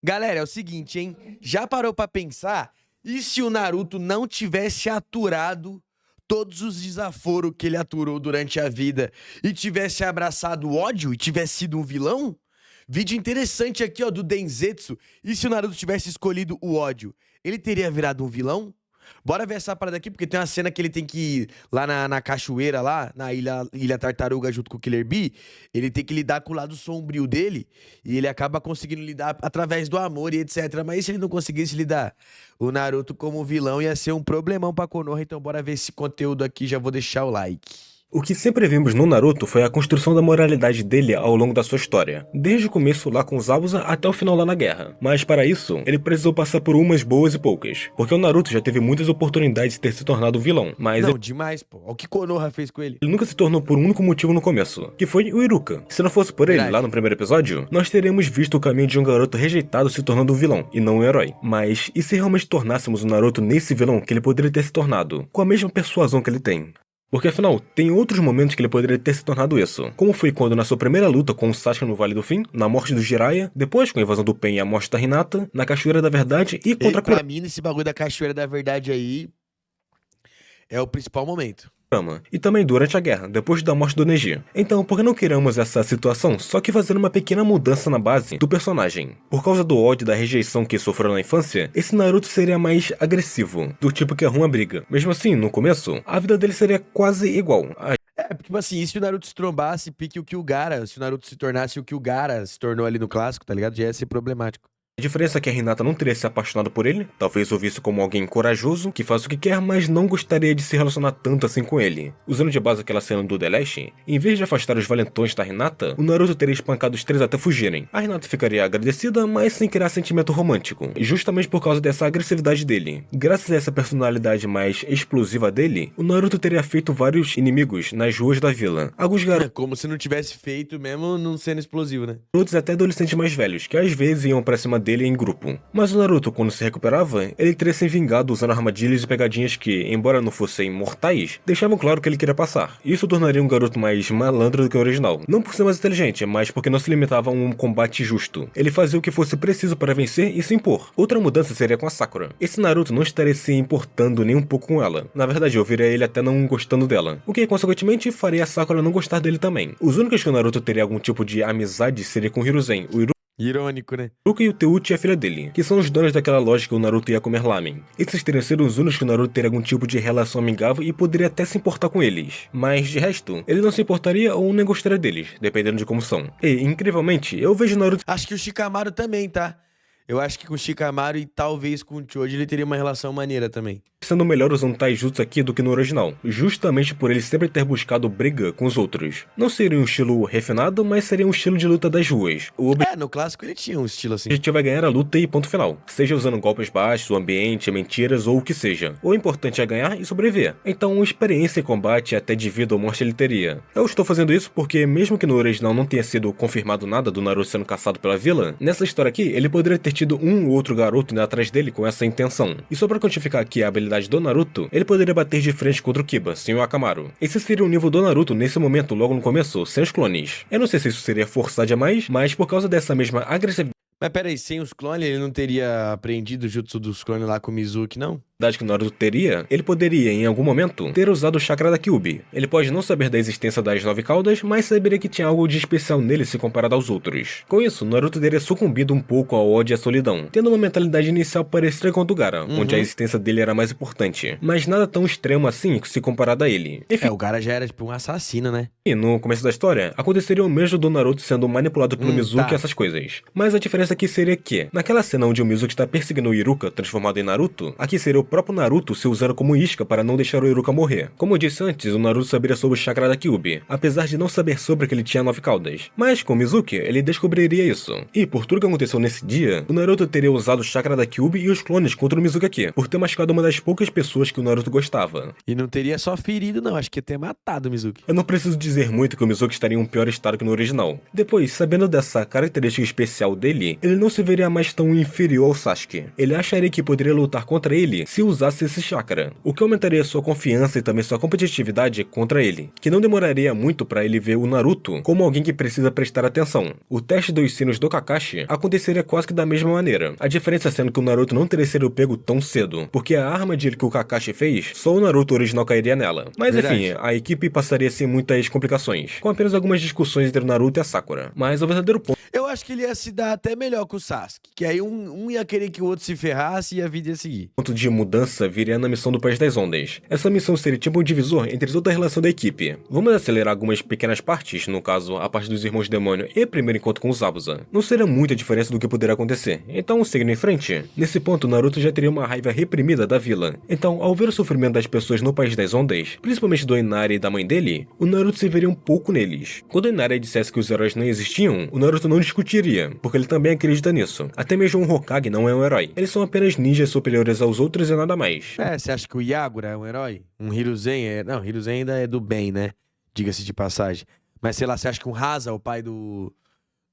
Galera, é o seguinte, hein? Já parou pra pensar? E se o Naruto não tivesse aturado todos os desaforos que ele aturou durante a vida e tivesse abraçado o ódio e tivesse sido um vilão? Vídeo interessante aqui, ó, do Denzetsu. E se o Naruto tivesse escolhido o ódio, ele teria virado um vilão? Bora ver essa parada aqui, porque tem uma cena que ele tem que ir lá na cachoeira, lá, na ilha Tartaruga, junto com o Killer Bee. Ele tem que lidar com o lado sombrio dele, e ele acaba conseguindo lidar através do amor e etc. Mas e se ele não conseguisse lidar? O Naruto como vilão ia ser um problemão pra Konoha, então bora ver esse conteúdo aqui, já vou deixar o like. O que sempre vimos no Naruto foi a construção da moralidade dele ao longo da sua história, desde o começo lá com os Zabuza até o final lá na guerra. Mas para isso, ele precisou passar por umas boas e poucas, porque o Naruto já teve muitas oportunidades de ter se tornado um vilão, mas Não, demais, pô. Olha o que Konoha fez com ele. ele nunca se tornou por um único motivo no começo, que foi o Iruka. Se não fosse por ele, Verdade. lá no primeiro episódio, nós teríamos visto o caminho de um garoto rejeitado se tornando um vilão, e não um herói. Mas, e se realmente tornássemos o Naruto nesse vilão que ele poderia ter se tornado, com a mesma persuasão que ele tem? Porque afinal, tem outros momentos que ele poderia ter se tornado isso, como foi quando na sua primeira luta com o Sasuke no Vale do Fim, na morte do Jiraiya, depois com a invasão do Pen e a morte da Hinata, na Cachoeira da Verdade e contra a Pra mim, nesse bagulho da Cachoeira da Verdade aí, é o principal momento. Kurama, e também durante a guerra, depois da morte do Neji. Então, por que não criamos essa situação, só que fazendo uma pequena mudança na base do personagem? Por causa do ódio e da rejeição que sofreu na infância, esse Naruto seria mais agressivo, do tipo que arruma briga. Mesmo assim, no começo, a vida dele seria quase igual. É, tipo assim, e se o Naruto se trombasse, pique o Kyugara, se o Naruto se tornasse o Kyugara se tornou ali no clássico, tá ligado? Já ia ser problemático. A diferença é que a Hinata não teria se apaixonado por ele, talvez o visse como alguém corajoso, que faz o que quer, mas não gostaria de se relacionar tanto assim com ele. Usando de base aquela cena do The Last, em vez de afastar os valentões da Hinata, o Naruto teria espancado os três até fugirem. A Hinata ficaria agradecida, mas sem criar sentimento romântico, justamente por causa dessa agressividade dele. Graças a essa personalidade mais explosiva dele, o Naruto teria feito vários inimigos nas ruas da vila. Alguns garotos Como se não tivesse feito mesmo não sendo explosivo, né? até adolescentes mais velhos, que às vezes iam pra cima dele em grupo. Mas o Naruto, quando se recuperava, ele teria se vingado usando armadilhas e pegadinhas que, embora não fossem mortais, deixavam claro que ele queria passar. Isso tornaria um garoto mais malandro do que o original. Não por ser mais inteligente, mas porque não se limitava a um combate justo. Ele fazia o que fosse preciso para vencer e se impor. Outra mudança seria com a Sakura. Esse Naruto não estaria se importando nem um pouco com ela. Na verdade, eu veria ele até não gostando dela. O que, consequentemente, faria a Sakura não gostar dele também. Os únicos que o Naruto teria algum tipo de amizade seria com o Hiruzen, o Irônico, né? Iruka e o Teuchi e a filha dele, que são os donos daquela loja que o Naruto ia comer lamen. Esses teriam sido os únicos que o Naruto teria algum tipo de relação amigável e poderia até se importar com eles. Mas, de resto, ele não se importaria ou nem gostaria deles, dependendo de como são. E, incrivelmente, eu vejo o Naruto Acho que o Shikamaru também, tá? Eu acho que com o Shikamaru e talvez com o Choji ele teria uma relação maneira também. sendo melhor usando taijutsu aqui do que no original, justamente por ele sempre ter buscado briga com os outros. Não seria um estilo refinado, mas seria um estilo de luta das ruas. O No clássico ele tinha um estilo assim. objetivo é ganhar a luta e ponto final. Seja usando golpes baixos, o ambiente, mentiras ou o que seja. O importante é ganhar e sobreviver. Então, experiência em combate até de vida ou morte ele teria. Eu estou fazendo isso porque, mesmo que no original não tenha sido confirmado nada do Naruto sendo caçado pela vila, nessa história aqui ele poderia ter tido um ou outro garoto indo atrás dele com essa intenção. E só pra quantificar aqui a habilidade do Naruto, ele poderia bater de frente contra o Kiba, sem o Akamaru. Esse seria o nível do Naruto nesse momento, logo no começo, sem os clones. Eu não sei se isso seria forçar demais, mas por causa dessa mesma agressividade Mas peraí, sem os clones ele não teria aprendido o jutsu dos clones lá com o Mizuki, não? que o Naruto teria, ele poderia, em algum momento, ter usado o chakra da Kyuubi. Ele pode não saber da existência das 9 caudas, mas saberia que tinha algo de especial nele se comparado aos outros. Com isso, Naruto teria sucumbido um pouco ao ódio e à solidão, tendo uma mentalidade inicial parecida com a do Gaara, onde a existência dele era mais importante, mas nada tão extremo assim se comparado a ele. Enfim, O Gaara já era tipo um assassino, né? e no começo da história, aconteceria o mesmo do Naruto sendo manipulado pelo Mizuki e essas coisas. Mas a diferença aqui seria que, naquela cena onde o Mizuki está perseguindo o Iruka transformado em Naruto, aqui seria o próprio Naruto se usando como isca para não deixar o Iruka morrer. Como eu disse antes, o Naruto saberia sobre o chakra da Kyuubi, apesar de não saber sobre que ele tinha 9 caudas. Mas com o Mizuki, ele descobriria isso. E por tudo que aconteceu nesse dia, o Naruto teria usado o chakra da Kyuubi e os clones contra o Mizuki aqui, por ter machucado uma das poucas pessoas que o Naruto gostava. E não teria só ferido, não. Acho que ia ter matado o Mizuki. Eu não preciso dizer muito que o Mizuki estaria em um pior estado que no original. Depois, sabendo dessa característica especial dele, ele não se veria mais tão inferior ao Sasuke. Ele acharia que poderia lutar contra ele se usasse esse chakra, o que aumentaria sua confiança e também sua competitividade contra ele, que não demoraria muito para ele ver o Naruto como alguém que precisa prestar atenção. O teste dos sinos do Kakashi aconteceria quase que da mesma maneira, a diferença sendo que o Naruto não teria sido pego tão cedo, porque a armadilha que o Kakashi fez, só o Naruto original cairia nela. Mas enfim, a equipe passaria sem muitas complicações, com apenas algumas discussões entre o Naruto e a Sakura. Mas o verdadeiro ponto Eu acho que ele ia se dar até melhor com o Sasuke, que aí um ia querer que o outro se ferrasse e a vida ia seguir. de mudança viria na missão do País das Ondas. Essa missão seria tipo um divisor entre toda a relação da equipe. Vamos acelerar algumas pequenas partes, no caso, a parte dos Irmãos Demônio e o primeiro encontro com os Zabuza. Não seria muita diferença do que poderia acontecer, então seguindo em frente. Nesse ponto, Naruto já teria uma raiva reprimida da vila. Então, ao ver o sofrimento das pessoas no País das Ondas, principalmente do Inari e da mãe dele, o Naruto se veria um pouco neles. Quando o Inari dissesse que os heróis não existiam, o Naruto não discutiria, porque ele também acredita nisso. Até mesmo um Hokage não é um herói. Eles são apenas ninjas superiores aos outros e nada mais. Você acha que o Yagura é um herói? Um Hiruzen é... Não, Hiruzen ainda é do bem, né? Diga-se de passagem. Mas sei lá, você acha que um Hasa, o pai do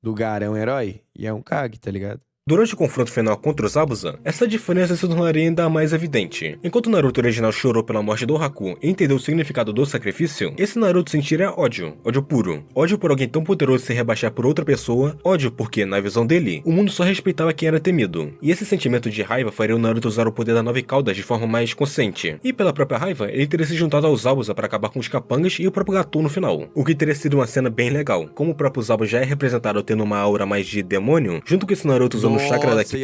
Gaara, é um herói? E é um Kage, tá ligado? Durante o confronto final contra os Zabuza, essa diferença se tornaria ainda mais evidente. Enquanto o Naruto original chorou pela morte do Haku e entendeu o significado do sacrifício, esse Naruto sentiria ódio puro. Ódio por alguém tão poderoso se rebaixar por outra pessoa, ódio porque, na visão dele, o mundo só respeitava quem era temido. E esse sentimento de raiva faria o Naruto usar o poder da Nove Caudas de forma mais consciente. E pela própria raiva, ele teria se juntado aos Zabuza para acabar com os capangas e o próprio Gatou no final. O que teria sido uma cena bem legal. Como o próprio Zabuza já é representado tendo uma aura mais de demônio, junto com esse Naruto usando o chakra daqui.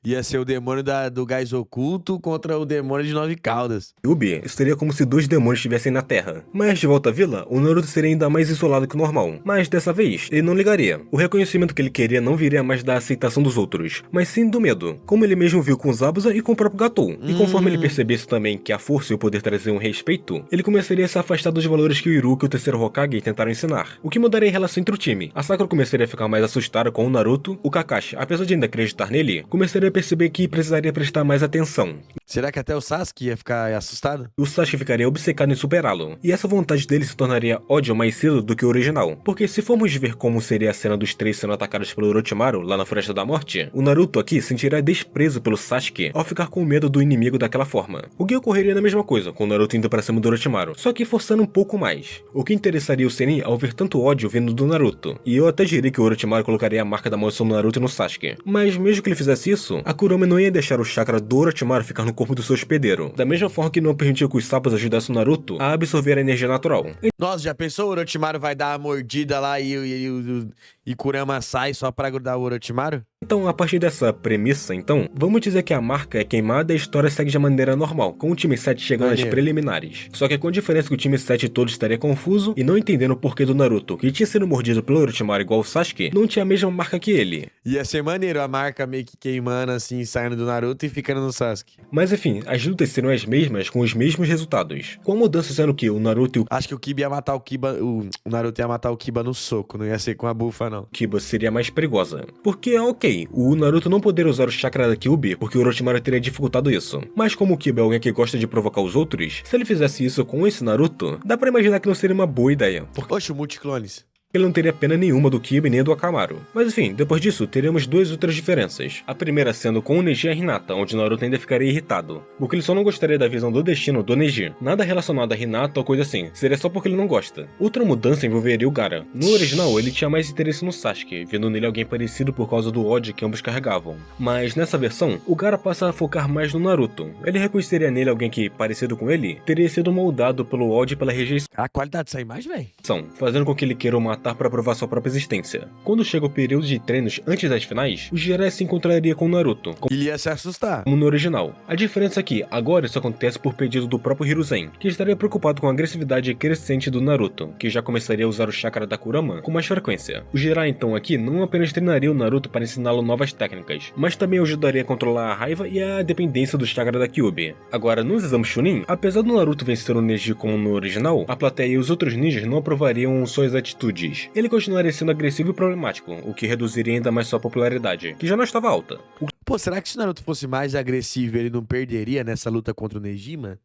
Ia ser o demônio do gás oculto contra o demônio de 9 caudas. Kyuubi, seria como se dois demônios estivessem na Terra. Mas de volta à vila, o Naruto seria ainda mais isolado que o normal. Mas dessa vez, ele não ligaria. O reconhecimento que ele queria não viria mais da aceitação dos outros, mas sim do medo. Como ele mesmo viu com os Zabuza e com o próprio Gatou. E conforme ele percebesse também que a força e o poder traziam respeito, ele começaria a se afastar dos valores que o Iruka e o terceiro Hokage tentaram ensinar. O que mudaria a relação entre o time. A Sakura começaria a ficar mais assustada com o Naruto. O Kakashi, apesar de ainda acreditar nele, começaria a perceber que precisaria prestar mais atenção. Será que até o Sasuke ia ficar assustado? O Sasuke ficaria obcecado em superá-lo, e essa vontade dele se tornaria ódio mais cedo do que o original. Porque se formos ver como seria a cena dos três sendo atacados pelo Orochimaru lá na Floresta da Morte, o Naruto aqui sentiria desprezo pelo Sasuke ao ficar com medo do inimigo daquela forma. O que ocorreria na mesma coisa, com o Naruto indo para cima do Orochimaru, só que forçando um pouco mais. O que interessaria o Sennin ao ver tanto ódio vindo do Naruto. E eu até diria que o Orochimaru colocaria a marca da maldição no Naruto e no Sasuke. Mas mesmo que ele fizesse isso, a Kurama não ia deixar o chakra do Orochimaru ficar no corpo do seu hospedeiro, da mesma forma que não permitiu que os sapos ajudassem o Naruto a absorver a energia natural. Nossa, já pensou o Orochimaru vai dar a mordida lá e Kurama sai só pra grudar o Orochimaru? Então, a partir dessa premissa, vamos dizer que a marca é queimada e a história segue de maneira normal, com o time 7 chegando às preliminares. Só que com a diferença que o time 7 todo estaria confuso e não entendendo o porquê do Naruto, que tinha sido mordido pelo Orochimaru igual o Sasuke, não tinha a mesma marca que ele. Ia ser maneiro a marca meio que queimando assim, saindo do Naruto e ficando no Sasuke. Mas enfim, as lutas seriam as mesmas com os mesmos resultados. Com a mudança sendo que o Naruto e o Acho que o Kiba ia matar o Kiba. O Naruto ia matar o Kiba no soco, não ia ser com a bufa, não. Kiba seria mais perigosa. Porque, ok, o Naruto não poderia usar o chakra da Kyuubi, porque o Orochimaru teria dificultado isso. Mas como o Kiba é alguém que gosta de provocar os outros, se ele fizesse isso com esse Naruto, dá pra imaginar que não seria uma boa ideia. Oxe, o Multiclones. Ele não teria pena nenhuma do Kiba nem do Akamaru. Mas enfim, depois disso, teremos duas outras diferenças. A primeira sendo com o Neji e a Hinata, onde Naruto ainda ficaria irritado, porque ele só não gostaria da visão do destino do Neji. Nada relacionado a Hinata ou coisa assim, seria só porque ele não gosta. Outra mudança envolveria o Gaara. No original, ele tinha mais interesse no Sasuke, vendo nele alguém parecido por causa do ódio que ambos carregavam. Mas nessa versão, o Gaara passa a focar mais no Naruto. Ele reconheceria nele alguém que, parecido com ele, teria sido moldado pelo ódio e pela rejeição, A qualidade dessa imagem, velho. fazendo com que ele queira o matar para provar sua própria existência. Quando chega o período de treinos antes das finais, o Jiraiya se encontraria com o Naruto, Ele ia se assustar. como no original. A diferença é que, agora isso acontece por pedido do próprio Hiruzen, que estaria preocupado com a agressividade crescente do Naruto, que já começaria a usar o chakra da Kurama com mais frequência. O Jiraiya então aqui não apenas treinaria o Naruto para ensiná-lo novas técnicas, mas também o ajudaria a controlar a raiva e a dependência do chakra da Kyuubi. Agora, nos exames Chunin, apesar do Naruto vencer o Neji como no original, a plateia e os outros ninjas não aprovariam suas atitudes. Ele continuaria sendo agressivo e problemático, o que reduziria ainda mais sua popularidade, que já não estava alta. Pô, será que se o Naruto fosse mais agressivo, ele não perderia nessa luta contra o Neji, mano?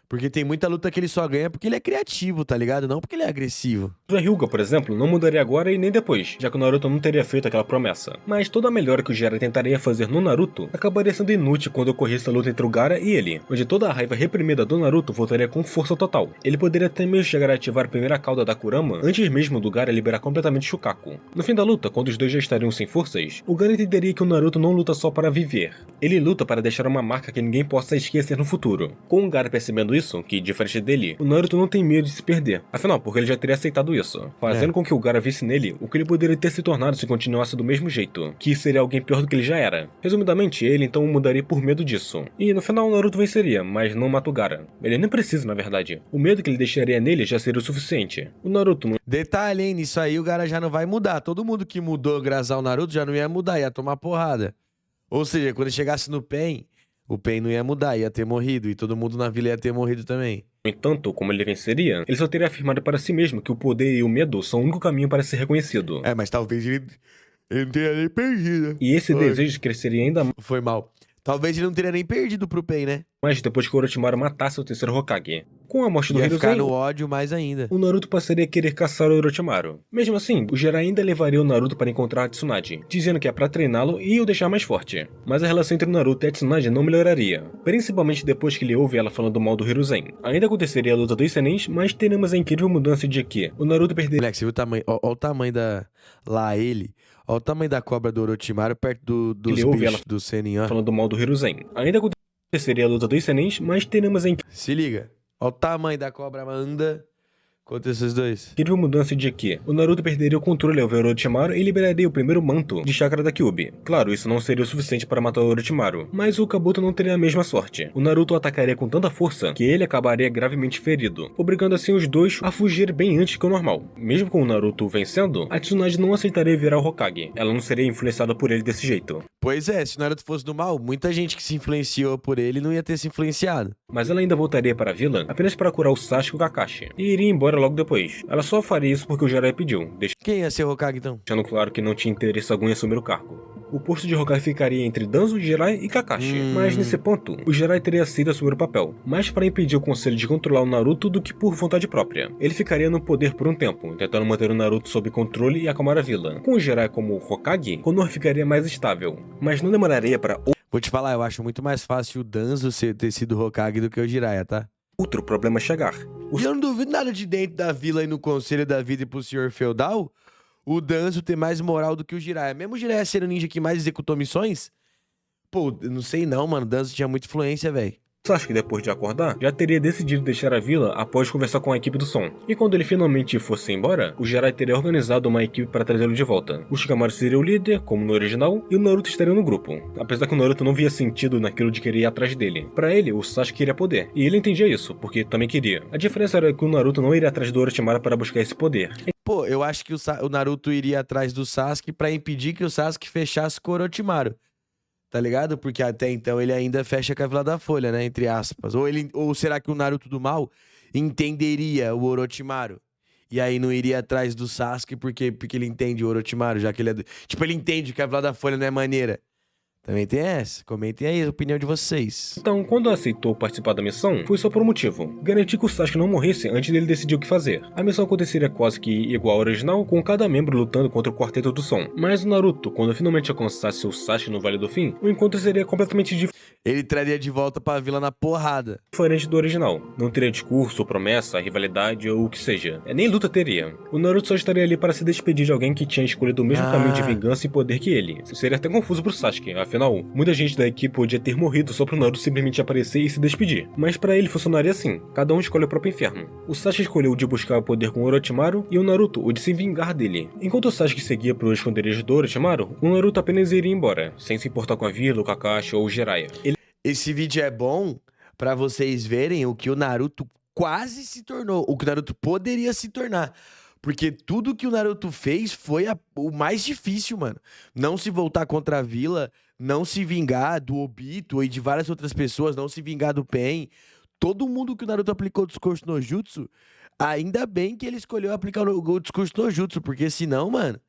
Porque tem muita luta que ele só ganha porque ele é criativo, tá ligado? Não porque ele é agressivo. A Hyuga, por exemplo, não mudaria agora e nem depois, já que o Naruto não teria feito aquela promessa. Mas toda a melhora que o Jiraiya tentaria fazer no Naruto acabaria sendo inútil quando ocorresse a luta entre o Gaara e ele, onde toda a raiva reprimida do Naruto voltaria com força total. Ele poderia até mesmo chegar a ativar a primeira cauda da Kurama antes mesmo do Gaara liberar completamente Shukaku. No fim da luta, quando os dois já estariam sem forças, o Gaara entenderia que o Naruto não luta só para viver. Ele luta para deixar uma marca que ninguém possa esquecer no futuro. Com o Gaara percebendo isso, que diferente dele, o Naruto não tem medo de se perder. Afinal, porque ele já teria aceitado isso, fazendo com que o Gaara visse nele o que ele poderia ter se tornado se continuasse do mesmo jeito, que seria alguém pior do que ele já era. Resumidamente, ele então mudaria por medo disso. E no final o Naruto venceria, mas não mata o Gaara. Ele nem precisa, na verdade. O medo que ele deixaria nele já seria o suficiente. O Naruto não... Detalhe, hein? Nisso aí o Gaara já não vai mudar. Todo mundo que mudou graças ao Naruto já não ia mudar, ia tomar porrada. Ou seja, quando chegasse no Pain, o Pain não ia mudar, ia ter morrido. E todo mundo na vila ia ter morrido também. No entanto, como ele venceria, ele só teria afirmado para si mesmo que o poder e o medo são o único caminho para ser reconhecido. Mas talvez ele não teria nem perdido. E esse desejo cresceria ainda Foi mal. Talvez ele não teria nem perdido pro Pain, né? mais depois que o Orochimaru matasse o terceiro Hokage. Com a morte do Ia ficar Hiruzen, no ódio mais ainda. o Naruto passaria a querer caçar o Orochimaru. Mesmo assim, o Jiraiya ainda levaria o Naruto para encontrar a Tsunade, dizendo que é para treiná-lo e o deixar mais forte. Mas a relação entre o Naruto e a Tsunade não melhoraria, principalmente depois que ele ouve ela falando mal do Hiruzen. Ainda aconteceria a luta dos Senins, mas teremos a incrível mudança de que o Naruto perderia... Moleque, você viu o tamanho? Ó o tamanho da... Lá ele. Ó o tamanho da cobra do Orochimaru perto dos Ele ouve bichos ela do Senin, ó. falando mal do Hiruzen. Ainda aconteceria a luta dos Senins, mas teremos a Se liga. Ó o tamanho da cobra anda contra esses dois. incrível mudança de que o Naruto perderia o controle ao ver o Orochimaru e liberaria o primeiro manto de chakra da Kyuubi. Claro, isso não seria o suficiente para matar o Orochimaru, mas o Kabuto não teria a mesma sorte. O Naruto o atacaria com tanta força que ele acabaria gravemente ferido, obrigando assim os dois a fugir bem antes que o normal. Mesmo com o Naruto vencendo, a Tsunade não aceitaria virar o Hokage. Ela não seria influenciada por ele desse jeito. Pois é, se o Naruto fosse do mal, muita gente que se influenciou por ele não ia ter se influenciado. Mas ela ainda voltaria para a vila apenas para curar o Sasuke e o Kakashi, e iria embora logo depois. Ela só faria isso porque o Jiraiya pediu, Quem ia ser o Hokage então? deixando claro que não tinha interesse algum em assumir o cargo. O posto de Hokage ficaria entre Danzo, Jiraiya e Kakashi, mas nesse ponto, o Jiraiya teria aceito assumir o papel, mais para impedir o conselho de controlar o Naruto do que por vontade própria. Ele ficaria no poder por um tempo, tentando manter o Naruto sob controle e acalmar a vila. Com o Jiraiya como Hokage, Konoha ficaria mais estável, mas não demoraria para Vou te falar, eu acho muito mais fácil o Danzo ter sido Hokage do que o Jiraiya, tá? outro problema chegar. E eu não duvido nada de dentro da vila e no conselho da vida e pro senhor feudal, o Danzo ter mais moral do que o Jiraiya. Mesmo o Jiraiya ser o ninja que mais executou missões, pô, eu não sei não, mano. O Danzo tinha muita influência, velho. Sasuke, depois de acordar, já teria decidido deixar a vila após conversar com a equipe do som. E quando ele finalmente fosse embora, o Jiraiya teria organizado uma equipe para trazê-lo de volta. O Shikamaru seria o líder, como no original, e o Naruto estaria no grupo. Apesar que o Naruto não via sentido naquilo de querer ir atrás dele. Para ele, o Sasuke queria poder, e ele entendia isso, porque também queria. A diferença era que o Naruto não iria atrás do Orochimaru para buscar esse poder. Pô, eu acho que o Naruto iria atrás do Sasuke pra impedir que o Sasuke fechasse com o Orochimaru. Tá ligado? Porque até então ele ainda fecha com a Vila da Folha, né? Entre aspas. Ou será que o Naruto do mal entenderia o Orochimaru? E aí não iria atrás do Sasuke porque ele entende o Orochimaru, já que ele é... Tipo, ele entende que a Vila da Folha não é maneira. Também tem essa. Comentem aí a opinião de vocês. Então, quando aceitou participar da missão, foi só por um motivo: garantir que o Sasuke não morresse antes dele decidir o que fazer. A missão aconteceria quase que igual ao original, com cada membro lutando contra o quarteto do som. Mas o Naruto, quando finalmente alcançasse o Sasuke no Vale do Fim, o encontro seria completamente Ele traria de volta pra vila na porrada. diferente do original. Não teria discurso, promessa, rivalidade ou o que seja. Nem luta teria. O Naruto só estaria ali para se despedir de alguém que tinha escolhido o mesmo caminho de vingança e poder que ele. Seria até confuso pro Sasuke, afinal, muita gente da equipe podia ter morrido só pro Naruto simplesmente aparecer e se despedir. Mas pra ele funcionaria assim: cada um escolhe o próprio inferno. O Sasuke escolheu o de buscar o poder com o Orochimaru e o Naruto o de se vingar dele. Enquanto o Sasuke seguia pro esconderijo do Orochimaru, o Naruto apenas iria embora, sem se importar com a vila, o Kakashi ou o Jiraiya. Esse vídeo é bom pra vocês verem o que o Naruto quase se tornou, o que o Naruto poderia se tornar. Porque tudo que o Naruto fez foi o mais difícil, mano. Não se voltar contra a vila, não se vingar do Obito e de várias outras pessoas, não se vingar do Pain. Todo mundo que o Naruto aplicou o discurso no Jutsu, ainda bem que ele escolheu aplicar o discurso no Jutsu, porque senão, mano,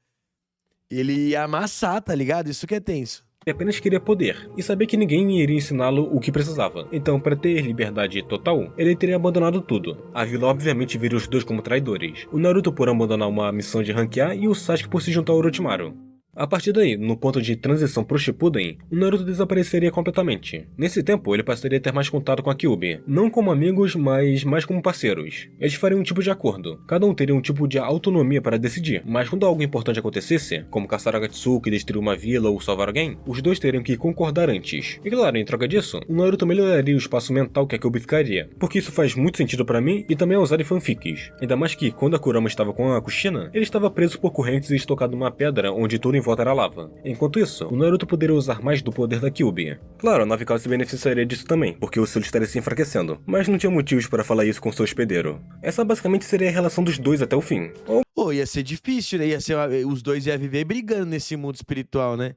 ele ia amassar, tá ligado? Isso que é tenso. Ele apenas queria poder, e sabia que ninguém iria ensiná-lo o que precisava. Então, para ter liberdade total, ele teria abandonado tudo. A vila obviamente viria os dois como traidores. O Naruto por abandonar uma missão de ranquear e o Sasuke por se juntar ao Orochimaru. A partir daí, no ponto de transição pro Shippuden, o Naruto desapareceria completamente. Nesse tempo, ele passaria a ter mais contato com a Kyuubi, não como amigos, mas mais como parceiros. Eles fariam um tipo de acordo, cada um teria um tipo de autonomia para decidir, mas quando algo importante acontecesse, como caçar Akatsuki, destruir uma vila ou salvar alguém, os dois teriam que concordar antes. E claro, em troca disso, o Naruto melhoraria o espaço mental que a Kyuubi ficaria, porque isso faz muito sentido para mim e também é usado em fanfics. Ainda mais que, quando a Kurama estava com a Kushina, ele estava preso por correntes e estocado numa pedra onde tudo em volta era lava. Enquanto isso, o Naruto poderia usar mais do poder da Kyuubi. Claro, a 9 se beneficiaria disso também, porque o selo estaria se enfraquecendo, mas não tinha motivos para falar isso com seu hospedeiro. Essa basicamente seria a relação dos dois até o fim. Pô, ia ser difícil, né? Os dois iam viver brigando nesse mundo espiritual, né?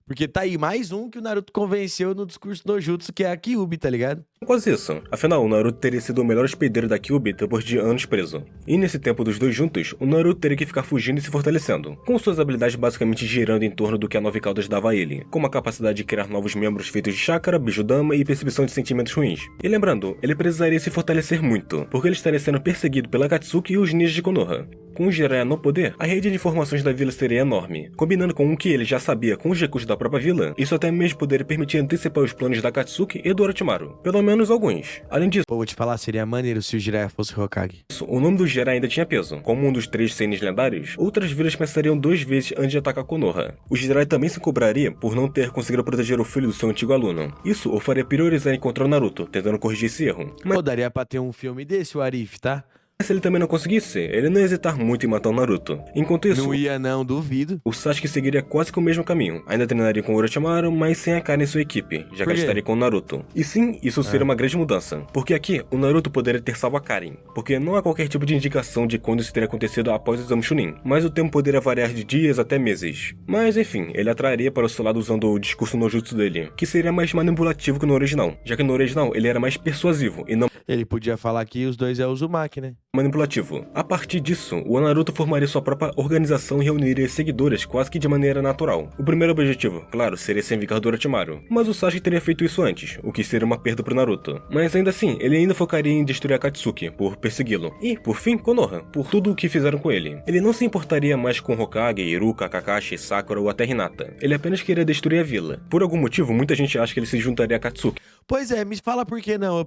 Porque tá aí mais um que o Naruto convenceu no discurso do Jutsu, que é a Kyuubi, tá ligado? Quase isso. Afinal, o Naruto teria sido o melhor hospedeiro da Kyuubi depois de anos preso. E nesse tempo dos dois juntos, o Naruto teria que ficar fugindo e se fortalecendo, com suas habilidades basicamente girando em torno do que a 9 Caudas dava a ele, como a capacidade de criar novos membros feitos de chakra, bijudama e percepção de sentimentos ruins. E lembrando, ele precisaria se fortalecer muito, porque ele estaria sendo perseguido pela Akatsuki e os ninjas de Konoha. Com o Jiraiya no poder, a rede de informações da vila seria enorme, combinando com o que ele já sabia com os recursos da própria vila, isso até mesmo poderia permitir antecipar os planos da Akatsuki e do Orochimaru, pelo menos alguns. Além disso, Pô, vou te falar, seria maneiro se o Jiraiya fosse Hokage. o nome do Jiraiya ainda tinha peso. Como um dos 3 Senins lendários, outras vilas pensariam 2 vezes antes de atacar Konoha. O Jiraiya também se cobraria por não ter conseguido proteger o filho do seu antigo aluno. Isso o faria priorizar encontrar o Naruto, tentando corrigir esse erro. Pô, daria pra ter um filme desse, o Arif, tá? Mas se ele também não conseguisse, ele não ia hesitar muito em matar o Naruto. Enquanto isso, Não ia não, duvido. o Sasuke seguiria quase que o mesmo caminho. Ainda treinaria com o Orochimaru, mas sem a Karin em sua equipe, já que Por quê? estaria com o Naruto. E sim, isso seria uma grande mudança. Porque aqui, o Naruto poderia ter salvo a Karin. Porque não há qualquer tipo de indicação de quando isso teria acontecido após o exame Chunin. Mas o tempo poderia variar de dias até meses. Mas enfim, ele atrairia para o seu lado usando o discurso no jutsu dele, que seria mais manipulativo que no original. Já que no original ele era mais persuasivo e não Ele podia falar que os dois é Uzumaki, né? manipulativo. A partir disso, o Naruto formaria sua própria organização e reuniria seguidores quase que de maneira natural. O primeiro objetivo, claro, seria se vingar do Orochimaru, mas o Sasuke teria feito isso antes, o que seria uma perda pro Naruto. Mas ainda assim, ele ainda focaria em destruir Akatsuki, por persegui-lo, e, por fim, Konoha, por tudo o que fizeram com ele. Ele não se importaria mais com Hokage, Iruka, Kakashi, Sakura ou até Hinata. Ele apenas queria destruir a vila. Por algum motivo, muita gente acha que ele se juntaria a Akatsuki. Pois é, me fala por que não.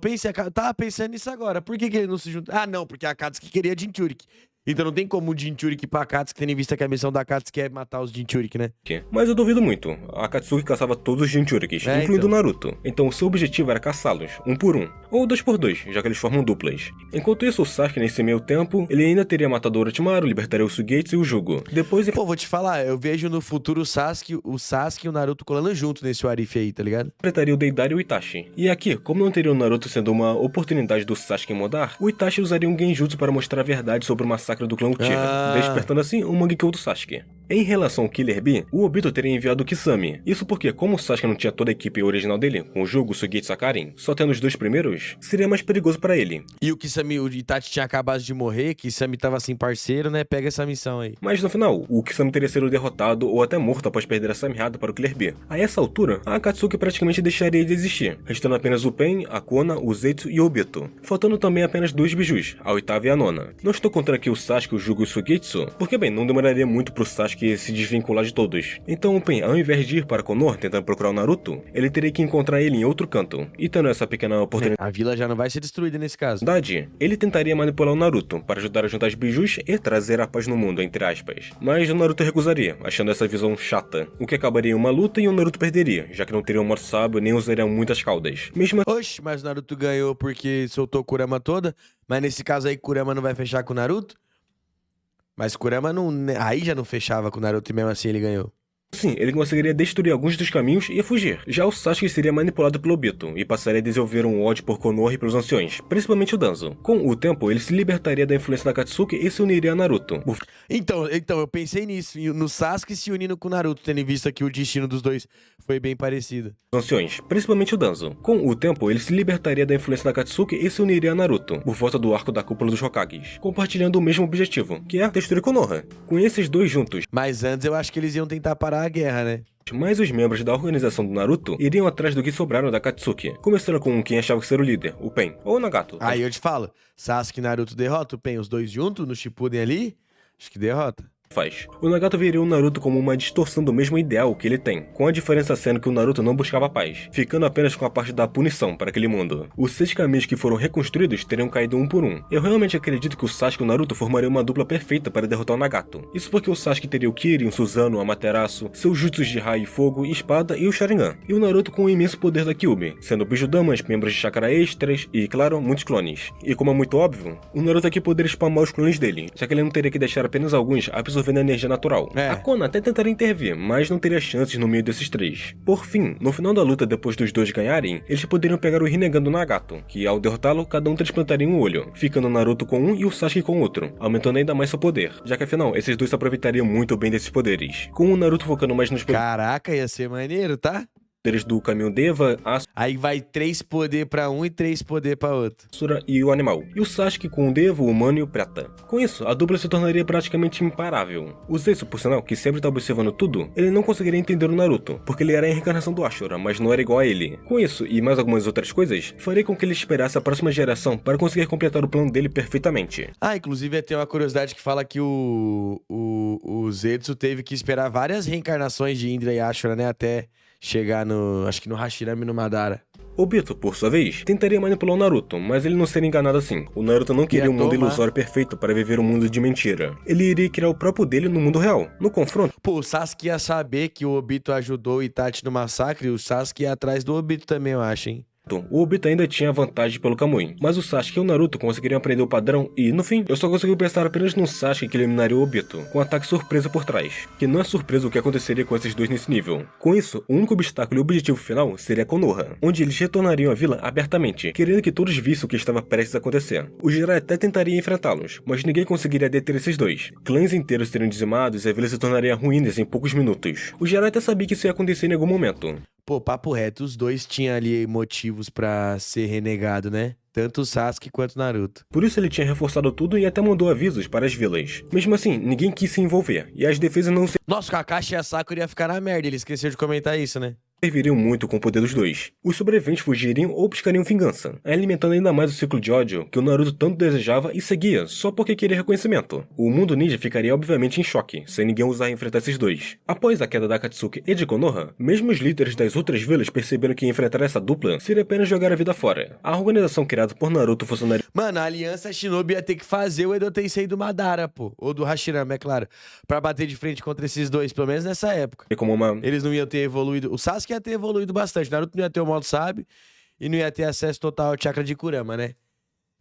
Tava pensando nisso agora. Por que ele não se junta? Ah, não, porque a Akatsuki queria Jinchuriki. Então não tem como o Jinchuriki pra Akatsuki, tendo em vista que a missão da Akatsuki é matar os Jinchuriki, né? Mas eu duvido muito. A Akatsuki caçava todos os Jinchurikis, incluindo o Naruto. Então o seu objetivo era caçá-los, um por um. Ou 2 por 2, já que eles formam duplas. Enquanto isso, o Sasuke, nesse meio tempo, ele ainda teria matado o Orochimaru, libertaria o Suigetsu e o Jugo. Depois... Pô, vou te falar, eu vejo no futuro o Sasuke e o Naruto colando junto nesse Arif aí, tá ligado? enfrentaria o Deidara e o Itachi. E aqui, como não teria o Naruto sendo uma oportunidade do Sasuke mudar, o Itachi usaria um Genjutsu para mostrar a verdade sobre o massacre do clã Uchiha, despertando assim o Mangekyou do Sasuke. Em relação ao Killer Bee, o Obito teria enviado o Kisame. Isso porque, como o Sasuke não tinha toda a equipe original dele, com o Jugo, Suigetsu e a Karin, só tendo os 2 primeiros, seria mais perigoso para ele. E o Itachi tinha acabado de morrer, Kisame tava sem parceiro, né? Pega essa missão aí. Mas no final, o Kisame teria sido derrotado ou até morto após perder essa mirrada para o Killer Bee. A essa altura, a Akatsuki praticamente deixaria de existir, restando apenas o Pain, a Kona, o Zetsu e o Obito, faltando também apenas 2 bijus, a 8ª e a 9ª. Não estou contando aqui o Sasuke, o Jugo e o Suigetsu, porque bem, não demoraria muito pro Sasuke se desvincular de todos. Então o Pain, ao invés de ir para Konoha tentando procurar o Naruto, ele teria que encontrar ele em outro canto, e tendo essa pequena oportunidade, A vila já não vai ser destruída nesse caso. ele tentaria manipular o Naruto para ajudar a juntar as bijus e trazer a paz no mundo, entre aspas. Mas o Naruto recusaria, achando essa visão chata, o que acabaria em uma luta e o Naruto perderia, já que não teria um morto sábio nem usaria muitas caudas. Mesmo Oxe, mas o Naruto ganhou porque soltou Kurama toda, mas nesse caso aí Kurama não vai fechar com o Naruto? Mas Kurama não... aí já não fechava com o Naruto e mesmo assim ele ganhou. assim, ele conseguiria destruir alguns dos caminhos e fugir. Já o Sasuke seria manipulado pelo Obito e passaria a desenvolver um ódio por Konoha e pelos anciões, principalmente o Danzo. Com o tempo, ele se libertaria da influência da Akatsuki e se uniria a Naruto. Então, eu pensei nisso, no Sasuke se unindo com o Naruto, tendo em vista que o destino dos dois foi bem parecido. Os anciões, principalmente o Danzo. Com o tempo, ele se libertaria da influência da Akatsuki e se uniria a Naruto, por volta do arco da cúpula dos Hokages, compartilhando o mesmo objetivo, que é destruir Konoha. Com esses dois juntos, Mas antes eu acho que eles iam tentar parar parar a guerra, né? Mas os membros da organização do Naruto iriam atrás do que sobraram da Akatsuki, começando com quem achava que ser o líder, o Pen, ou o Nagato. Aí eu te falo, Sasuke e Naruto derrota o Pen, os dois juntos no Shippuden ali? Acho que derrota. O Nagato veria o Naruto como uma distorção do mesmo ideal que ele tem, com a diferença sendo que o Naruto não buscava paz, ficando apenas com a parte da punição para aquele mundo. Os 6 caminhos que foram reconstruídos teriam caído um por um. Eu realmente acredito que o Sasuke e o Naruto formariam uma dupla perfeita para derrotar o Nagato. Isso porque o Sasuke teria o Kirin, o Susanoo, o Amaterasu, seus jutsus de raio e fogo e espada e o Sharingan. E o Naruto com o imenso poder da Kyuubi, sendo Bijudamas, membros de chakra extras e, claro, muitos clones. E como é muito óbvio, o Naruto aqui poderia spamar os clones dele, já que ele não teria que deixar apenas alguns absorvendo a energia natural. A Konoha até tentaria intervir, mas não teria chances no meio desses 3. Por fim, no final da luta depois dos dois ganharem, eles poderiam pegar o Rinnegan do Nagato, que ao derrotá-lo, cada um transplantaria um olho, ficando o Naruto com um e o Sasuke com outro, aumentando ainda mais seu poder, já que afinal, esses dois se aproveitariam muito bem desses poderes, com o Naruto focando mais nos Caraca, ia ser maneiro, tá? poderes do caminho Deva, Aí vai 3 poder pra um e 3 poder pra outro. Asura e o animal, e o Sasuke com o Devo, o humano e o prata. Com isso, a dupla se tornaria praticamente imparável. O Zetsu, por sinal, que sempre tá observando tudo, ele não conseguiria entender o Naruto, porque ele era a reencarnação do Ashura, mas não era igual a ele. Com isso, e mais algumas outras coisas, faria com que ele esperasse a próxima geração para conseguir completar o plano dele perfeitamente. Inclusive tem uma curiosidade que fala que o Zetsu teve que esperar várias reencarnações de Indra e Ashura, né, até chegar acho que no Hashirama e no Madara. Obito, por sua vez, tentaria manipular o Naruto, mas ele não seria enganado assim. O Naruto não queria um mundo ilusório perfeito para viver um mundo de mentira. Ele iria criar o próprio dele no mundo real. No confronto, o Sasuke ia saber que o Obito ajudou o Itachi no massacre, e o Sasuke ia atrás do Obito também, eu acho, hein? o Obito ainda tinha vantagem pelo Kamui, mas o Sasuke e o Naruto conseguiriam aprender o padrão e, no fim, eu só consegui pensar apenas no Sasuke que eliminaria o Obito, com um ataque surpresa por trás, que não é surpresa o que aconteceria com esses dois nesse nível. Com isso, o único obstáculo e objetivo final seria Konoha, onde eles retornariam à vila abertamente, querendo que todos vissem o que estava prestes a acontecer. O Jiraiya até tentaria enfrentá-los, mas ninguém conseguiria deter esses dois. Clãs inteiros seriam dizimados e a vila se tornaria ruínas em poucos minutos. O Jiraiya até sabia que isso ia acontecer em algum momento. Papo reto, os dois tinham ali motivos pra ser renegado, né? Tanto o Sasuke quanto o Naruto. Por isso ele tinha reforçado tudo e até mandou avisos para as vilas. Mesmo assim, ninguém quis se envolver, e as defesas não Nossa, o Kakashi e a Sakura ia ficar na merda, ele esqueceu de comentar isso, né? serviriam muito com o poder dos dois. Os sobreviventes fugiriam ou buscariam vingança, alimentando ainda mais o ciclo de ódio que o Naruto tanto desejava e seguia só porque queria reconhecimento. O mundo ninja ficaria obviamente em choque, sem ninguém ousar enfrentar esses dois. Após a queda da Akatsuki e de Konoha, mesmo os líderes das outras vilas perceberam que enfrentar essa dupla seria apenas jogar a vida fora. A organização criada por Naruto funcionaria... Mano, a aliança Shinobi ia ter que fazer o Edo Tensei do Madara, pô. Ou do Hashirama, é claro. Pra bater de frente contra esses dois, pelo menos nessa época. como uma... Eles não iam ter evoluído... O Sasuke ia ter evoluído bastante. Naruto não ia ter o modo Sabe e não ia ter acesso total ao chakra de Kurama, né?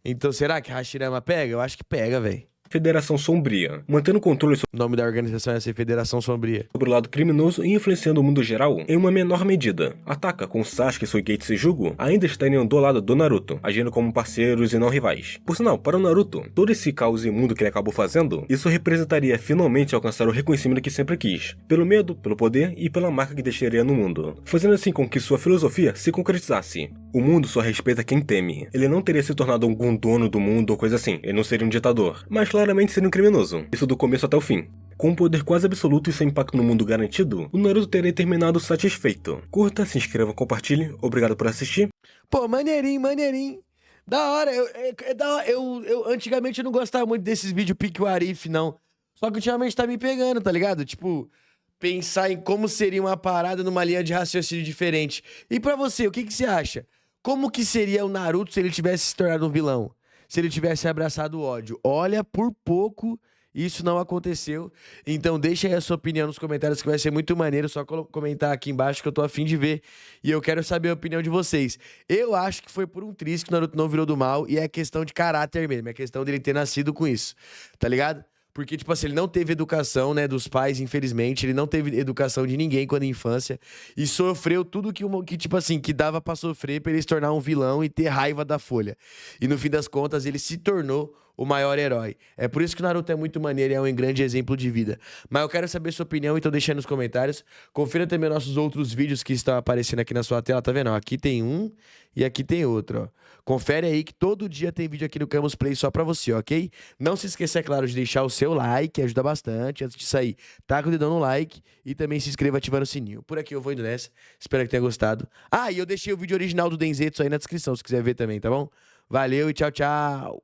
Então será que Hashirama pega? Eu acho que pega, velho. Federação Sombria, mantendo controle O nome da organização ia ser Federação Sombria. sobre o lado criminoso e influenciando o mundo geral em uma menor medida. Ataca com Sasuke, Suigetsu e Sejugo ainda estariam do lado do Naruto, agindo como parceiros e não rivais. Por sinal, para o Naruto, todo esse caos imundo que ele acabou fazendo, isso representaria finalmente alcançar o reconhecimento que sempre quis, pelo medo, pelo poder e pela marca que deixaria no mundo, fazendo assim com que sua filosofia se concretizasse. O mundo só respeita quem teme. Ele não teria se tornado algum dono do mundo ou coisa assim, ele não seria um ditador, mas claramente seria um criminoso, isso do começo até o fim. Com um poder quase absoluto e seu impacto no mundo garantido, o Naruto teria terminado satisfeito. Curta, se inscreva, compartilhe, obrigado por assistir. Pô, maneirinho, maneirinho. Da hora, eu antigamente eu não gostava muito desses vídeos Pique o Arif, não. Só que ultimamente tá me pegando, tá ligado? Tipo, pensar em como seria uma parada numa linha de raciocínio diferente. E pra você, o que você acha? Como que seria o Naruto se ele tivesse se tornado um vilão? Se ele tivesse abraçado o ódio? Olha, por pouco isso não aconteceu. Então deixa aí a sua opinião nos comentários que vai ser muito maneiro. Só comentar aqui embaixo que eu tô a fim de ver. E eu quero saber a opinião de vocês. Eu acho que foi por um triz que o Naruto não virou do mal. E é questão de caráter mesmo. É questão dele ter nascido com isso. Tá ligado? Porque, tipo assim, ele não teve educação, né, dos pais, infelizmente. Ele não teve educação de ninguém quando infância. E sofreu tudo que tipo assim, que dava pra sofrer pra ele se tornar um vilão e ter raiva da Folha. E no fim das contas, ele se tornou o maior herói. É por isso que o Naruto é muito maneiro e é um grande exemplo de vida. Mas eu quero saber sua opinião, então deixa aí nos comentários. Confira também nossos outros vídeos que estão aparecendo aqui na sua tela, tá vendo? Ó, aqui tem um e aqui tem outro, ó. Confere aí que todo dia tem vídeo aqui no Camus Play só pra você, ok? Não se esqueça, é claro, de deixar o seu like, ajuda bastante. Antes de sair, taca o dedão no like e também se inscreva ativando o sininho. Por aqui eu vou indo nessa, espero que tenha gostado. Ah, e eu deixei o vídeo original do Denzetsu aí na descrição, se quiser ver também, tá bom? Valeu e tchau, tchau!